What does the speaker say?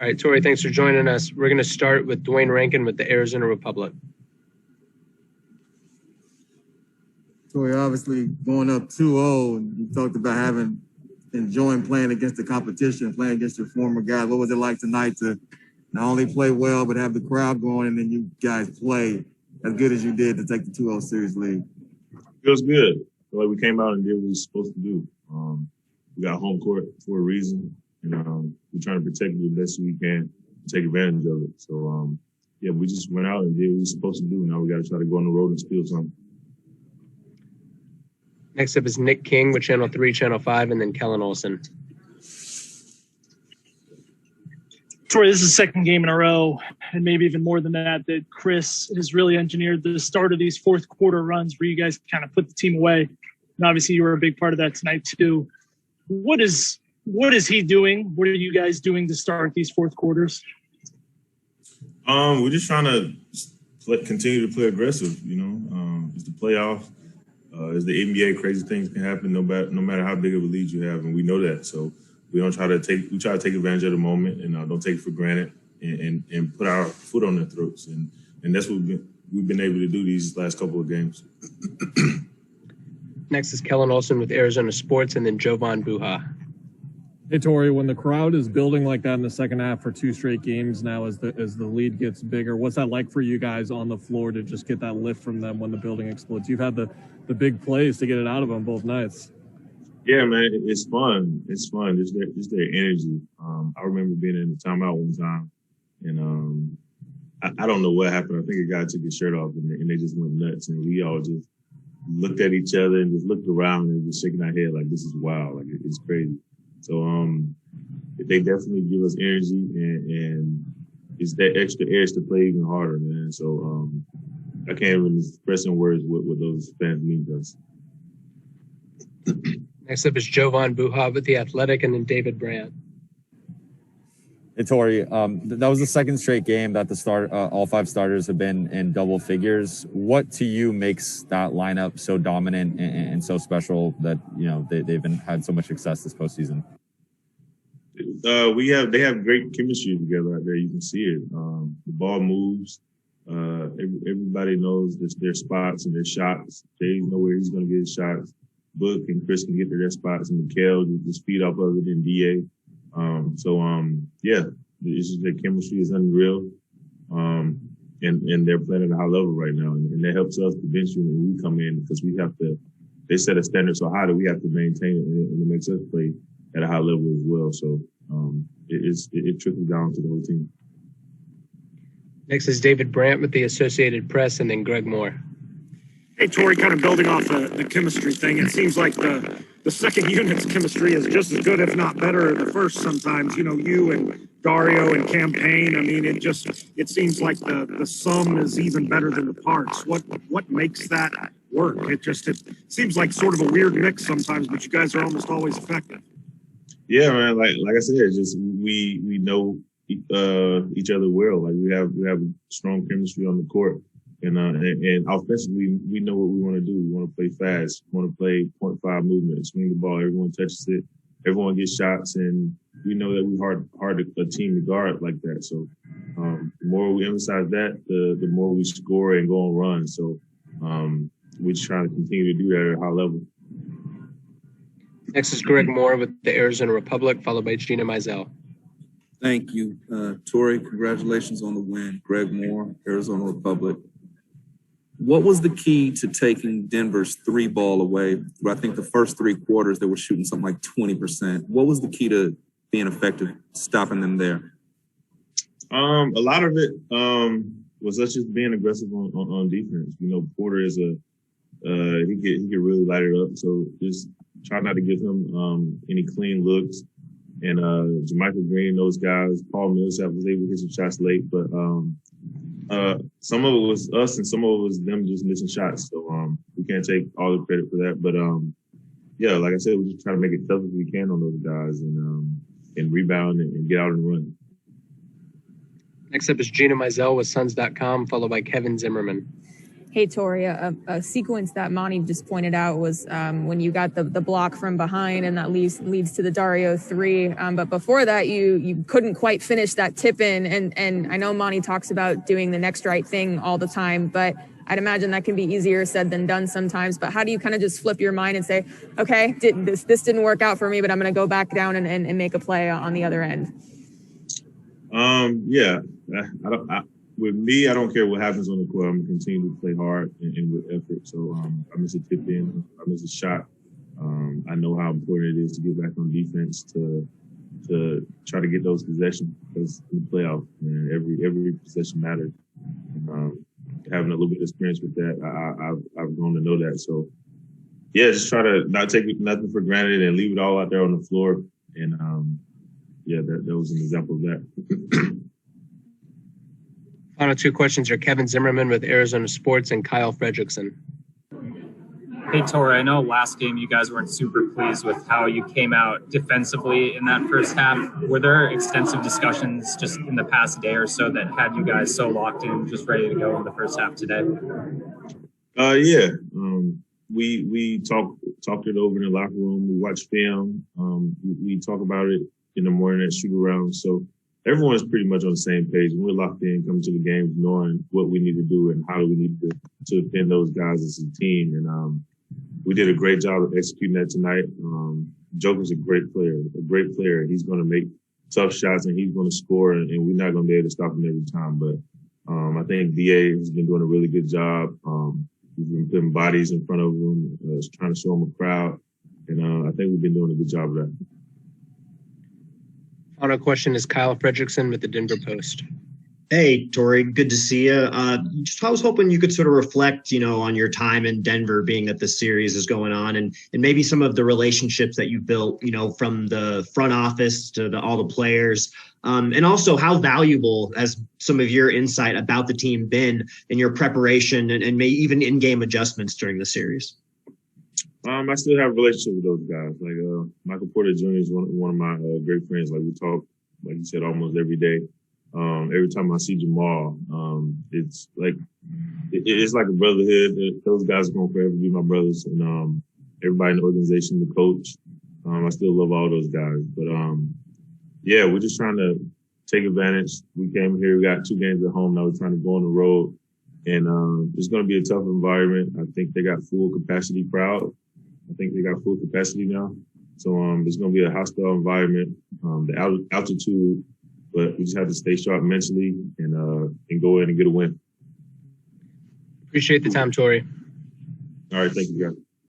All right, Torrey, thanks for joining us. We're going to start with Dwayne Rankin with the Arizona Republic. Torrey, obviously going up 2-0, you talked about enjoying playing against the competition, playing against your former guys. What was it like tonight to not only play well, but have the crowd going, and then you guys play as good as you did to take the 2-0 series lead? It was good. I feel like we came out and did what we were supposed to do. We got home court for a reason, and we're trying to protect it the best we can, take advantage of it. So, we just went out and did what we were supposed to do. Now we got to try to go on the road and steal something. Next up is Nick King with Channel 3, Channel 5, and then Kellen Olson. Torrey, this is the second game in a row, and maybe even more than that Chris has really engineered the start of these fourth quarter runs where you guys kind of put the team away. And obviously you were a big part of that tonight too. What is he doing? What are you guys doing to start these fourth quarters? We're just trying to continue to play aggressive, It's the playoff. As the NBA, crazy things can happen no matter how big of a lead you have, and we know that. So we try to take advantage of the moment and don't take it for granted and put our foot on their throats. And that's what we've been able to do these last couple of games. Next is Kellen Olson with Arizona Sports, and then Jovan Buha. Hey, Torrey, when the crowd is building like that in the second half for 2 straight games now as the lead gets bigger, what's that like for you guys on the floor to just get that lift from them when the building explodes? You've had the big plays to get it out of them both nights. Yeah, man, it's fun. It's fun. Just their energy. I remember being in the timeout one time, and I don't know what happened. I think a guy took his shirt off, and they just went nuts, and we all just looked at each other and just looked around and just shaking our head like, this is wild. Like, it's crazy. So they definitely give us energy, and it's that extra edge to play even harder, man. So I can't even express in words what those fans mean to us. Next up is Jovan Buha with The Athletic, and then David Brandt. Hey, Torrey, that was the second straight game that all 5 starters have been in double figures. What to you makes that lineup so dominant and so special that they've had so much success this postseason? They have great chemistry together out there. You can see it. The ball moves. Everybody knows their spots and their shots. Jay know where he's going to get his shots. Book and Chris can get to their spots, and Mikal just feed off of it in DA. It's just their chemistry is unreal. And they're playing at a high level right now. And that helps us eventually when we come in, because they set a standard so high that we have to maintain it, and it makes us play at a high level as well. So it trickles down to the whole team. Next is David Brandt with the Associated Press, and then Greg Moore. Hey, Torrey, kind of building off the chemistry thing, it seems like the second unit's chemistry is just as good, if not better, than the first sometimes. You and Dario and Campaign, I mean, it seems like the sum is even better than the parts. What makes that work? It seems like sort of a weird mix sometimes, but you guys are almost always effective. Yeah, man, like I said, just we know each other well. Like we have strong chemistry on the court. And offensively, we know what we want to do. We want to play fast. We want to play 0.5 movement, swing the ball. Everyone touches it. Everyone gets shots, and we know that we're hard a team to guard like that. So the more we emphasize that, the more we score and go on runs. So we're just trying to continue to do that at a high level. Next is Greg Moore with the Arizona Republic, followed by Gina Mizell. Thank you, Torrey. Congratulations on the win. Greg Moore, Arizona Republic. What was the key to taking Denver's 3-ball away? I think the first 3 quarters they were shooting something like 20%. What was the key to being effective, stopping them there? A lot of it was us just being aggressive on defense. Porter is he can really light it up. So just try not to give him any clean looks. And Jermichael Green, those guys, Paul Millsap was able to hit some shots late, but some of it was us and some of it was them just missing shots. So we can't take all the credit for that. But like I said, we just try to make it tough as we can on those guys and rebound and get out and run. Next up is Gina Mizell with Suns.com, followed by Kevin Zimmerman. Hey, Torrey, a sequence that Monty just pointed out was when you got the block from behind, and that leads to the Dario 3. But before that, you couldn't quite finish that tip in. And I know Monty talks about doing the next right thing all the time, but I'd imagine that can be easier said than done sometimes. But how do you kind of just flip your mind and say, okay, this didn't work out for me, but I'm going to go back down and make a play on the other end? Yeah, with me, I don't care what happens on the court. I'm gonna continue to play hard and with effort. So I miss a tip in, I miss a shot. I know how important it is to get back on defense to try to get those possessions, because in the playoff, man, every possession matters. Having a little bit of experience with that, I've grown to know that. So yeah, just try to not take nothing for granted and leave it all out there on the floor. And yeah, that was an example of that. Final two questions are Kevin Zimmerman with Arizona Sports and Kyle Fredrickson. Hey, Torrey, I know last game you guys weren't super pleased with how you came out defensively in that first half. Were there extensive discussions just in the past day or so that had you guys so locked in, just ready to go in the first half today? Yeah. We talked it over in the locker room. We watched film. We talk about it in the morning at shoot around. So everyone is pretty much on the same page. We're locked in, coming to the games, knowing what we need to do and how do we need to defend those guys as a team. And we did a great job of executing that tonight. Joker's a great player. He's going to make tough shots and he's going to score, and we're not going to be able to stop him every time. But I think DA has been doing a really good job. He's been putting bodies in front of him, trying to show him a crowd. And I think we've been doing a good job of that. Final question is Kyle Fredrickson with the Denver Post. Hey, Torrey, good to see you. I was hoping you could sort of reflect, on your time in Denver, being that this series is going on, and maybe some of the relationships that you built, from the front office to all the players, and also how valuable has some of your insight about the team been in your preparation and maybe even in-game adjustments during the series? I still have a relationship with those guys. Like Michael Porter Jr. is one of my great friends. Like we talk, like you said, almost every day. Every time I see Jamal, it's like a brotherhood. Those guys are going to forever be my brothers, and everybody in the organization, the coach. I still love all those guys. But yeah, we're just trying to take advantage. We came here, we got 2 games at home. Now we're trying to go on the road, and it's going to be a tough environment. I think they got full capacity crowd. I think they got full capacity now. So it's going to be a hostile environment, the altitude, but we just have to stay sharp mentally and go in and get a win. Appreciate the time, Torrey. All right, thank you, guys.